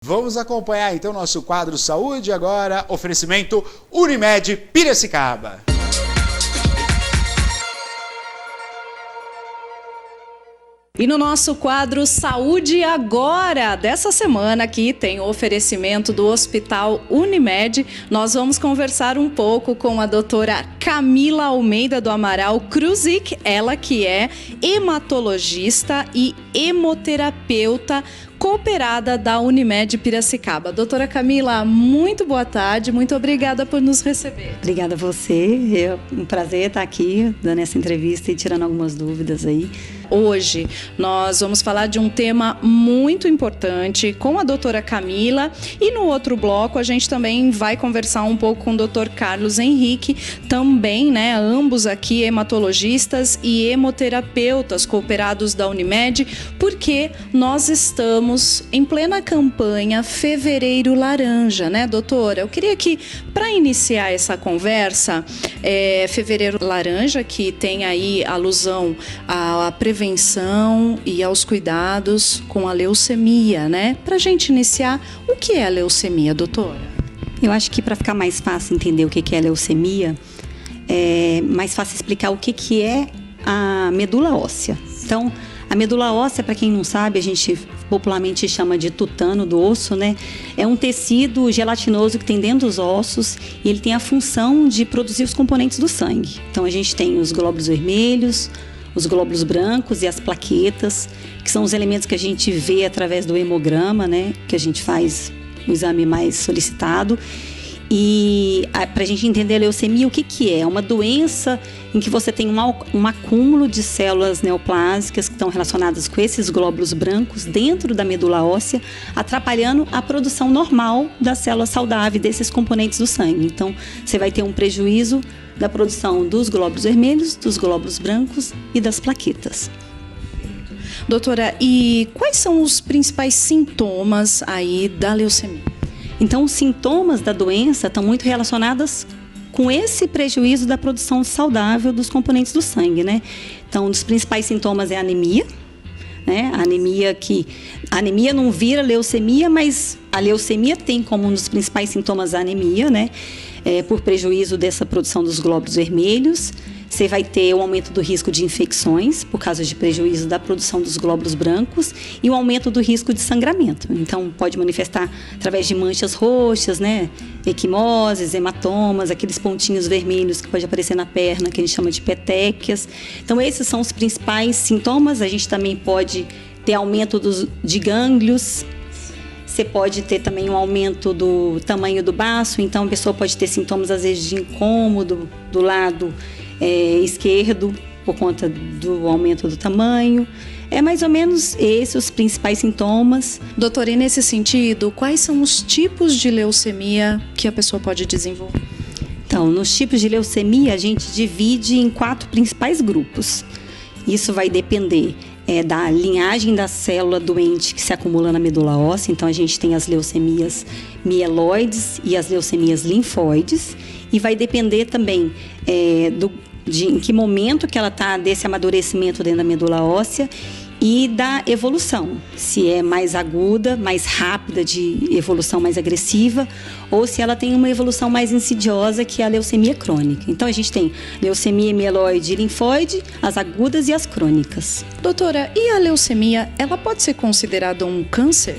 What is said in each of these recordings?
Vamos acompanhar então nosso quadro Saúde agora, oferecimento Unimed Piracicaba. E no nosso quadro Saúde Agora, dessa semana aqui tem o oferecimento do Hospital Unimed. Nós vamos conversar um pouco com a doutora Camila Almeida do Amaral Kruzik, ela que é hematologista e hemoterapeuta cooperada da Unimed Piracicaba. Doutora Camila, muito boa tarde, muito obrigada por nos receber. Obrigada a você, é um prazer estar aqui dando essa entrevista e tirando algumas dúvidas aí. Hoje nós vamos falar de um tema muito importante com a doutora Camila e no outro bloco a gente também vai conversar um pouco com o doutor Carlos Henrique, também, né, ambos aqui hematologistas e hemoterapeutas cooperados da Unimed, porque nós estamos em plena campanha Fevereiro Laranja, né, doutora? Eu queria que, para iniciar essa conversa, Fevereiro Laranja, que tem aí alusão à prevenção e aos cuidados com a leucemia, né? Para a gente iniciar, o que é a leucemia, doutora? Eu acho que para ficar mais fácil entender o que é a leucemia, é mais fácil explicar o que é a medula óssea. Então, a medula óssea, para quem não sabe, a gente popularmente chama de tutano do osso, né? É um tecido gelatinoso que tem dentro dos ossos e ele tem a função de produzir os componentes do sangue. Então, a gente tem os glóbulos vermelhos, os glóbulos brancos e as plaquetas, que são os elementos que a gente vê através do hemograma, né? Que a gente faz o exame mais solicitado. E para a gente entender a leucemia, o que é? É uma doença em que você tem um acúmulo de células neoplásicas que estão relacionadas com esses glóbulos brancos dentro da medula óssea, atrapalhando a produção normal das células saudáveis, desses componentes do sangue. Então, você vai ter um prejuízo da produção dos glóbulos vermelhos, dos glóbulos brancos e das plaquetas. Doutora, e quais são os principais sintomas aí da leucemia? Então, os sintomas da doença estão muito relacionados com esse prejuízo da produção saudável dos componentes do sangue, né? Então, um dos principais sintomas é a anemia, né? A anemia não vira leucemia, mas a leucemia tem como um dos principais sintomas a anemia, né? Por prejuízo dessa produção dos glóbulos vermelhos. Você vai ter o aumento do risco de infecções por causa de prejuízo da produção dos glóbulos brancos e o aumento do risco de sangramento. Então, pode manifestar através de manchas roxas, né? Equimoses, hematomas, aqueles pontinhos vermelhos que pode aparecer na perna, que a gente chama de petequias. Então, esses são os principais sintomas. A gente também pode ter aumento de gânglios. Você pode ter também um aumento do tamanho do baço. Então, a pessoa pode ter sintomas, às vezes, de incômodo do lado esquerdo, por conta do aumento do tamanho. É mais ou menos esses os principais sintomas. Doutora, e nesse sentido, quais são os tipos de leucemia que a pessoa pode desenvolver? Então, nos tipos de leucemia, a gente divide em 4 principais grupos. Isso vai depender da linhagem da célula doente que se acumula na medula óssea. Então, a gente tem as leucemias mieloides e as leucemias linfóides. E vai depender também em que momento que ela está desse amadurecimento dentro da medula óssea e da evolução. Se é mais aguda, mais rápida, de evolução mais agressiva, ou se ela tem uma evolução mais insidiosa, que é a leucemia crônica. Então, a gente tem leucemia mieloide e linfóide, as agudas e as crônicas. Doutora, e a leucemia, ela pode ser considerada um câncer?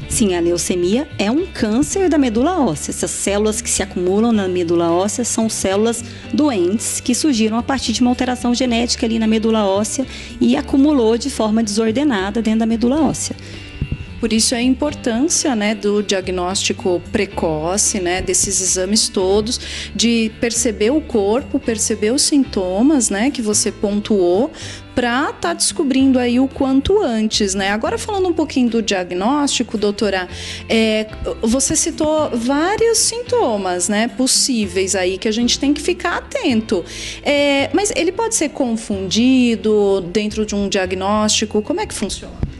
Sim, a leucemia é um câncer da medula óssea. Essas células que se acumulam na medula óssea são células doentes que surgiram a partir de uma alteração genética ali na medula óssea e acumulou de forma desordenada dentro da medula óssea. Por isso a importância, né, do diagnóstico precoce, né, desses exames todos, de perceber o corpo, perceber os sintomas, né, que você pontuou, para estar descobrindo aí o quanto antes, né? Agora, falando um pouquinho do diagnóstico, doutora, você citou vários sintomas, né, possíveis aí que a gente tem que ficar atento. Mas ele pode ser confundido dentro de um diagnóstico? Como é que funciona?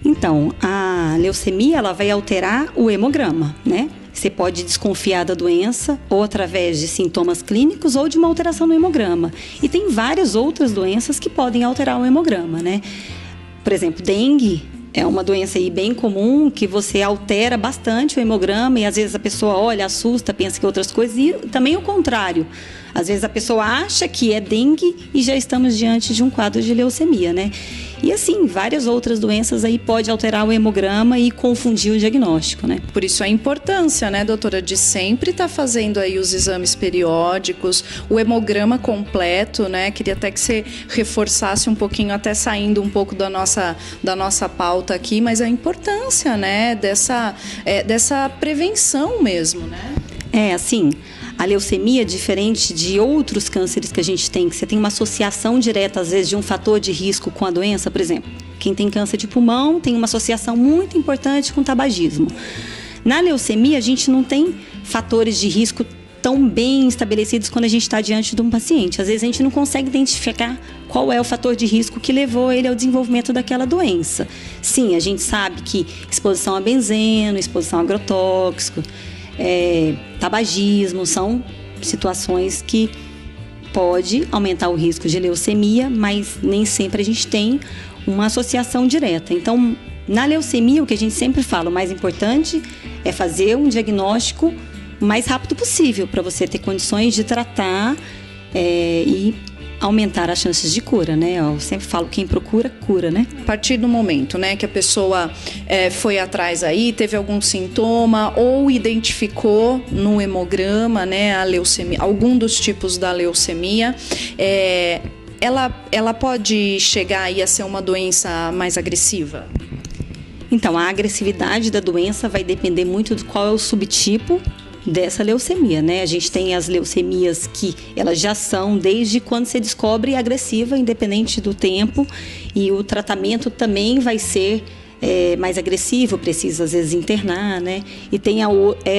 Então, a leucemia, ela vai alterar o hemograma, né? Você pode desconfiar da doença ou através de sintomas clínicos ou de uma alteração no hemograma. E tem várias outras doenças que podem alterar o hemograma, né? Por exemplo, dengue É uma doença aí bem comum, que você altera bastante o hemograma e às vezes a pessoa olha, assusta, pensa que outras coisas, e também o contrário. Às vezes a pessoa acha que é dengue e já estamos diante de um quadro de leucemia, né? E assim, várias outras doenças aí pode alterar o hemograma e confundir o diagnóstico, né? Por isso a importância, né, doutora, de sempre estar fazendo aí os exames periódicos, o hemograma completo, né? Queria até que você reforçasse um pouquinho, até saindo um pouco da nossa pauta aqui, mas a importância, né, dessa prevenção mesmo, né? Assim, a leucemia, diferente de outros cânceres que a gente tem, que você tem uma associação direta, às vezes, de um fator de risco com a doença, por exemplo, quem tem câncer de pulmão tem uma associação muito importante com o tabagismo. Na leucemia, a gente não tem fatores de risco tão bem estabelecidos quando a gente está diante de um paciente. Às vezes, a gente não consegue identificar qual é o fator de risco que levou ele ao desenvolvimento daquela doença. Sim, a gente sabe que exposição a benzeno, exposição a agrotóxico, tabagismo, são situações que pode aumentar o risco de leucemia, mas nem sempre a gente tem uma associação direta. Então, na leucemia, o que a gente sempre fala, o mais importante é fazer um diagnóstico o mais rápido possível, para você ter condições de tratar e aumentar as chances de cura, né? Eu sempre falo, quem procura, cura, né? A partir do momento, né, que a pessoa foi atrás aí, teve algum sintoma ou identificou no hemograma, né, a leucemia, algum dos tipos da leucemia, ela pode chegar aí a ser uma doença mais agressiva? Então, a agressividade da doença vai depender muito de qual é o subtipo dessa leucemia, né? A gente tem as leucemias que elas já são desde quando se descobre agressiva, independente do tempo, e o tratamento também vai ser mais agressivo, precisa às vezes internar, né? E tem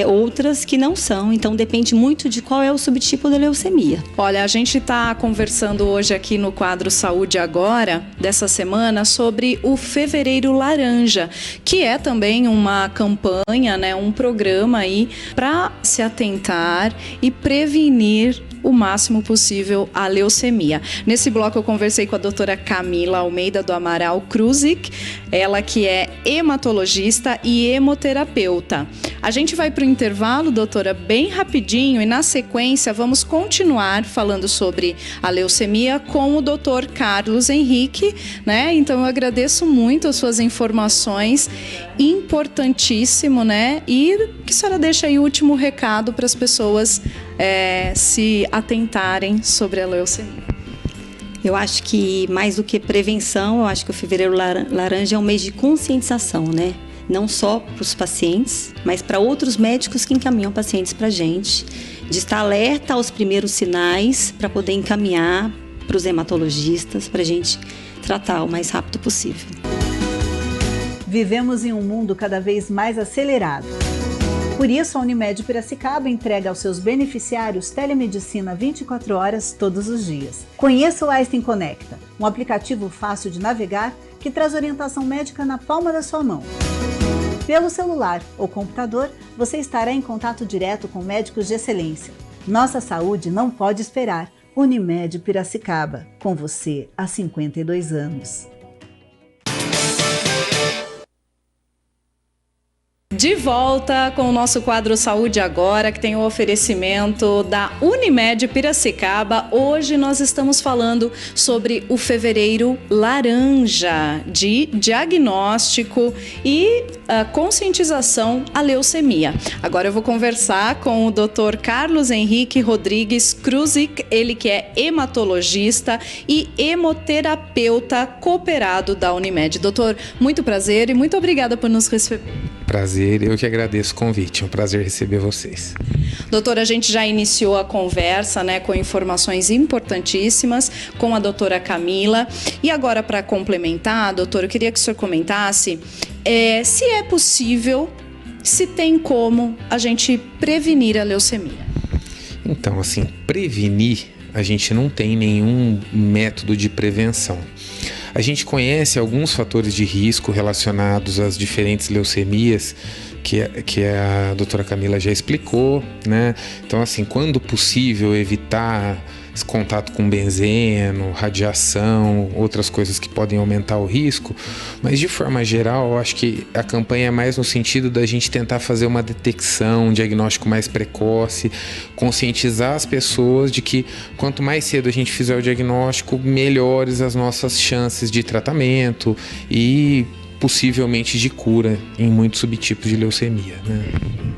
outras que não são, então depende muito de qual é o subtipo da leucemia. Olha, a gente está conversando hoje aqui no quadro Saúde Agora, dessa semana, sobre o Fevereiro Laranja, que é também uma campanha, né, um programa aí para se atentar e prevenir o máximo possível a leucemia. Nesse bloco eu conversei com a doutora Camila Almeida do Amaral Kruzik, ela que é hematologista e hemoterapeuta. A gente vai para o intervalo, doutora, bem rapidinho, e na sequência vamos continuar falando sobre a leucemia com o doutor Carlos Henrique, né? Então eu agradeço muito as suas informações, importantíssimo, né? E que a senhora deixa aí o último recado para as pessoas se atentarem sobre a leucemia. Eu acho que mais do que prevenção, eu acho que o Fevereiro Laranja é um mês de conscientização, né? Não só para os pacientes, mas para outros médicos que encaminham pacientes para a gente, de estar alerta aos primeiros sinais para poder encaminhar para os hematologistas, para a gente tratar o mais rápido possível. Vivemos em um mundo cada vez mais acelerado. Por isso, a Unimed Piracicaba entrega aos seus beneficiários telemedicina 24 horas todos os dias. Conheça o Einstein Conecta, um aplicativo fácil de navegar que traz orientação médica na palma da sua mão. Pelo celular ou computador, você estará em contato direto com médicos de excelência. Nossa saúde não pode esperar. Unimed Piracicaba, com você há 52 anos. De volta com o nosso quadro Saúde Agora, que tem o oferecimento da Unimed Piracicaba. Hoje nós estamos falando sobre o Fevereiro Laranja, de diagnóstico e conscientização à leucemia. Agora eu vou conversar com o Dr. Carlos Henrique Rodrigues Kruzik, ele que é hematologista e hemoterapeuta cooperado da Unimed. Doutor, muito prazer e muito obrigada por nos receber. Prazer, eu que agradeço o convite, é um prazer receber vocês. Doutora, a gente já iniciou a conversa, né, com informações importantíssimas com a doutora Camila. E agora, para complementar, doutora, eu queria que o senhor comentasse se é possível, se tem como a gente prevenir a leucemia. Então, assim, prevenir, a gente não tem nenhum método de prevenção. A gente conhece alguns fatores de risco relacionados às diferentes leucemias que a doutora Camila já explicou, né? Então, assim, quando possível, evitar esse contato com benzeno, radiação, outras coisas que podem aumentar o risco, mas de forma geral eu acho que a campanha é mais no sentido da gente tentar fazer uma detecção, um diagnóstico mais precoce, conscientizar as pessoas de que quanto mais cedo a gente fizer o diagnóstico, melhores as nossas chances de tratamento e possivelmente de cura em muitos subtipos de leucemia, né?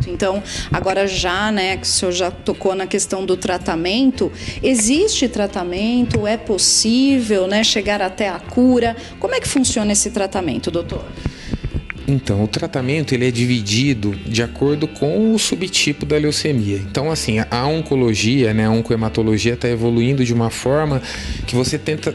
Então, agora já, né, que o senhor já tocou na questão do tratamento, existe tratamento? É possível, né, chegar até a cura? Como é que funciona esse tratamento, doutor? Então, o tratamento ele é dividido de acordo com o subtipo da leucemia. Então, assim, a oncologia, né, a oncohematologia está evoluindo de uma forma que você tenta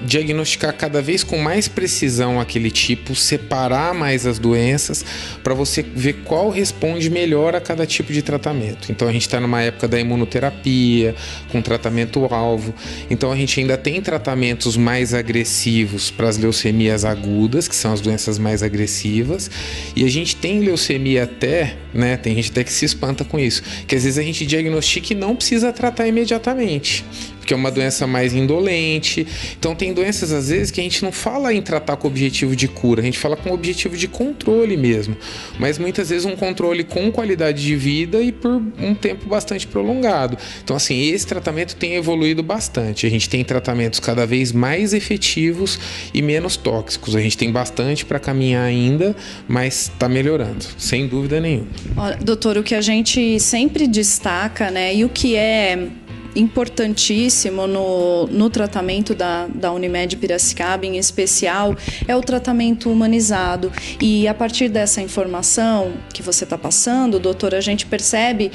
diagnosticar cada vez com mais precisão aquele tipo, separar mais as doenças para você ver qual responde melhor a cada tipo de tratamento. Então a gente está numa época da imunoterapia, com tratamento-alvo. Então a gente ainda tem tratamentos mais agressivos para as leucemias agudas, que são as doenças mais agressivas, e a gente tem leucemia até, né, tem gente até que se espanta com isso, que às vezes a gente diagnostica e não precisa tratar imediatamente, porque é uma doença mais indolente. Então tem doenças às vezes que a gente não fala em tratar com o objetivo de cura, a gente fala com o objetivo de controle mesmo, mas muitas vezes um controle com qualidade de vida e por um tempo bastante prolongado. Então assim, esse tratamento tem evoluído bastante, a gente tem tratamentos cada vez mais efetivos e menos tóxicos, a gente tem bastante para caminhar ainda, mas está melhorando, sem dúvida nenhuma. Olha, doutor, o que a gente sempre destaca, né, e o que é importantíssimo no tratamento da Unimed Piracicaba, em especial, é o tratamento humanizado. E a partir dessa informação que você está passando, doutor, a gente percebe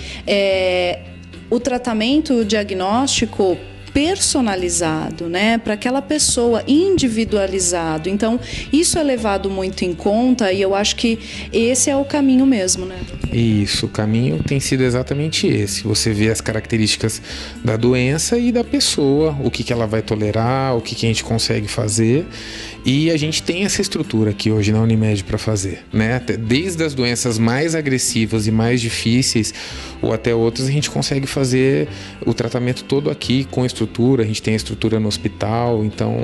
o tratamento, o diagnóstico personalizado, né, para aquela pessoa, individualizado. Então, isso é levado muito em conta e eu acho que esse é o caminho mesmo, né? Isso, o caminho tem sido exatamente esse. Você vê as características da doença e da pessoa, o que ela vai tolerar, o que a gente consegue fazer. E a gente tem essa estrutura aqui hoje na Unimed para fazer, né? Desde as doenças mais agressivas e mais difíceis, ou até outras, a gente consegue fazer o tratamento todo aqui com estrutura. A gente tem a estrutura no hospital, então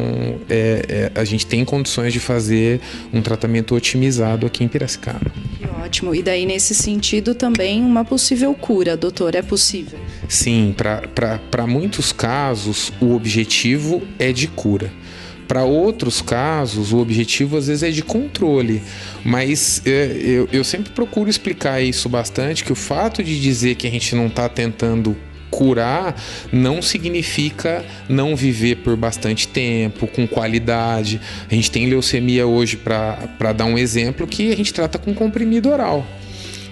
a gente tem condições de fazer um tratamento otimizado aqui em Piracicaba. Que ótimo. E daí, nesse sentido, também uma possível cura, doutor, é possível? Sim, para muitos casos, o objetivo é de cura. Para outros casos, o objetivo às vezes é de controle, mas eu sempre procuro explicar isso bastante, que o fato de dizer que a gente não está tentando curar não significa não viver por bastante tempo, com qualidade. A gente tem leucemia hoje, para dar um exemplo, que a gente trata com comprimido oral.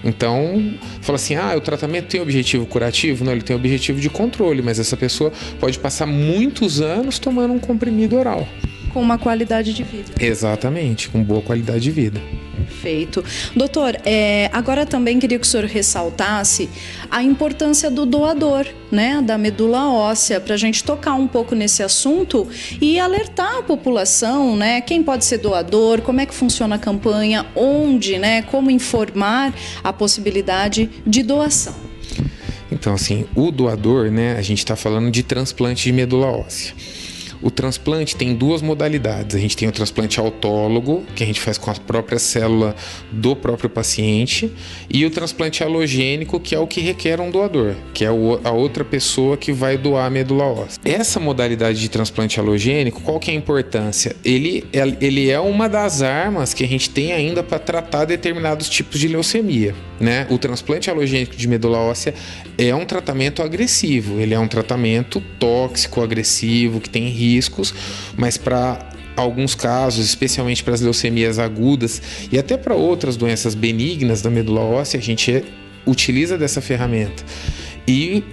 Então, fala assim, o tratamento tem objetivo curativo? Não, ele tem objetivo de controle, mas essa pessoa pode passar muitos anos tomando um comprimido oral. Com uma qualidade de vida. Exatamente, com boa qualidade de vida. Perfeito. Doutor, agora também queria que o senhor ressaltasse a importância do doador, né, da medula óssea, para a gente tocar um pouco nesse assunto e alertar a população, né, quem pode ser doador, como é que funciona a campanha, onde, né, como informar a possibilidade de doação. Então, assim, o doador, né, a gente está falando de transplante de medula óssea. O transplante tem duas modalidades. A gente tem o transplante autólogo, que a gente faz com a própria célula do próprio paciente, e o transplante alogênico, que é o que requer um doador, que é a outra pessoa que vai doar a medula óssea. Essa modalidade de transplante alogênico, qual que é a importância? Ele é uma das armas que a gente tem ainda para tratar determinados tipos de leucemia, né? O transplante alogênico de medula óssea é um tratamento agressivo, ele é um tratamento tóxico, agressivo, que tem riscos, mas para alguns casos, especialmente para as leucemias agudas e até para outras doenças benignas da medula óssea, a gente utiliza dessa ferramenta. E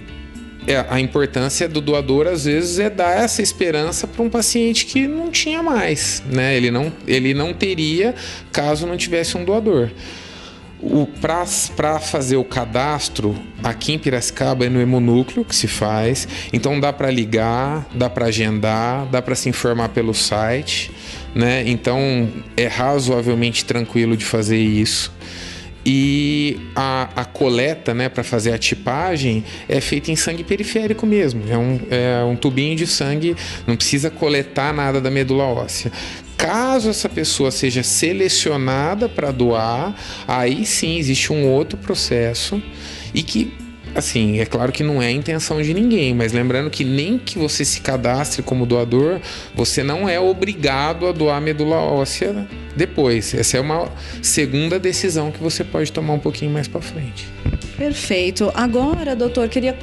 a importância do doador, às vezes, é dar essa esperança para um paciente que não tinha mais, né? Ele não teria caso não tivesse um doador. Para fazer o cadastro aqui em Piracicaba é no hemonúcleo que se faz, então dá para ligar, dá para agendar, dá para se informar pelo site, né? Então é razoavelmente tranquilo de fazer isso. E que a coleta, né, para fazer a tipagem é feita em sangue periférico mesmo. É um tubinho de sangue, não precisa coletar nada da medula óssea. Caso essa pessoa seja selecionada para doar, aí sim existe um outro processo e que, assim, é claro que não é a intenção de ninguém, mas lembrando que nem que você se cadastre como doador, você não é obrigado a doar medula óssea depois. Essa é uma segunda decisão que você pode tomar um pouquinho mais para frente. Perfeito. Agora, doutor, queria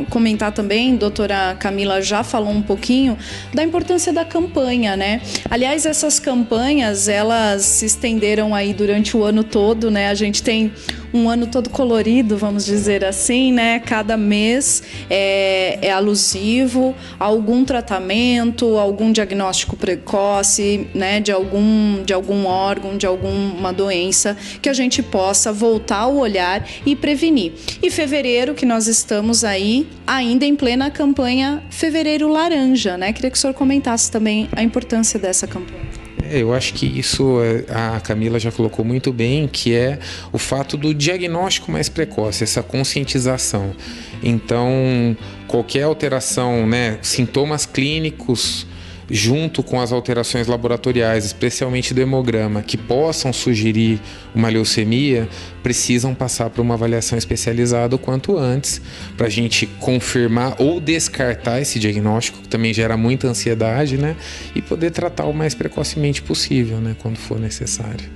comentar também, doutora Camila já falou um pouquinho da importância da campanha, né? Aliás, essas campanhas, elas se estenderam aí durante o ano todo, né? A gente tem um ano todo colorido, vamos dizer assim, né? Cada mês é alusivo a algum tratamento, algum diagnóstico precoce, né? De algum órgão, de alguma doença que a gente possa voltar o olhar e prevenir. E fevereiro, que nós estamos aí ainda em plena campanha Fevereiro Laranja, né? Queria que o senhor comentasse também a importância dessa campanha. Eu acho que isso a Camila já colocou muito bem, que é o fato do diagnóstico mais precoce, essa conscientização. Então, qualquer alteração, né, sintomas clínicos junto com as alterações laboratoriais, especialmente do hemograma, que possam sugerir uma leucemia, precisam passar por uma avaliação especializada o quanto antes, para a gente confirmar ou descartar esse diagnóstico, que também gera muita ansiedade, né? E poder tratar o mais precocemente possível, né? Quando for necessário.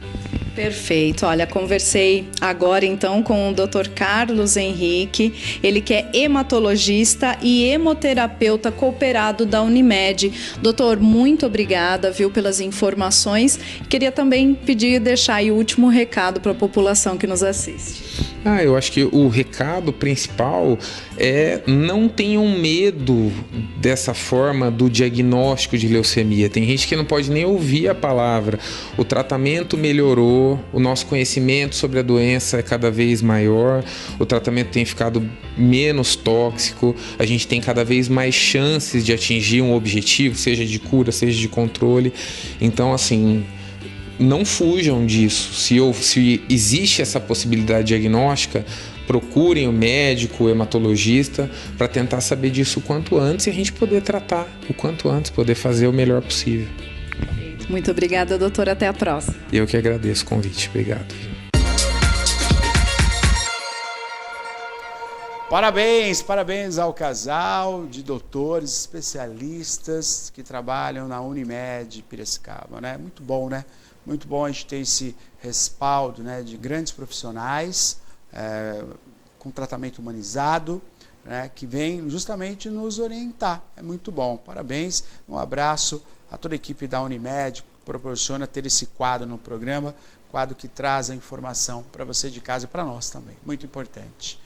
Perfeito. Olha, conversei agora então com o Dr. Carlos Henrique, ele que é hematologista e hemoterapeuta cooperado da Unimed. Doutor, muito obrigada, viu, pelas informações. Queria também pedir e deixar aí o último recado para a população que nos assiste. Eu acho que o recado principal é: não tenham medo dessa forma do diagnóstico de leucemia. Tem gente que não pode nem ouvir a palavra. O tratamento melhorou, o nosso conhecimento sobre a doença é cada vez maior, o tratamento tem ficado menos tóxico, a gente tem cada vez mais chances de atingir um objetivo, seja de cura, seja de controle. Então, assim, não fujam disso. Se existe essa possibilidade diagnóstica, procurem o médico, o hematologista, para tentar saber disso o quanto antes e a gente poder tratar o quanto antes, poder fazer o melhor possível. Muito obrigada, doutor. Até a próxima. Eu que agradeço o convite. Obrigado. Parabéns ao casal de doutores especialistas que trabalham na Unimed Piracicaba, né? Muito bom, né? Muito bom a gente ter esse respaldo, né, de grandes profissionais com tratamento humanizado, né, que vem justamente nos orientar. É muito bom. Parabéns, um abraço a toda a equipe da Unimed que proporciona ter esse quadro no programa, quadro que traz a informação para você de casa e para nós também. Muito importante.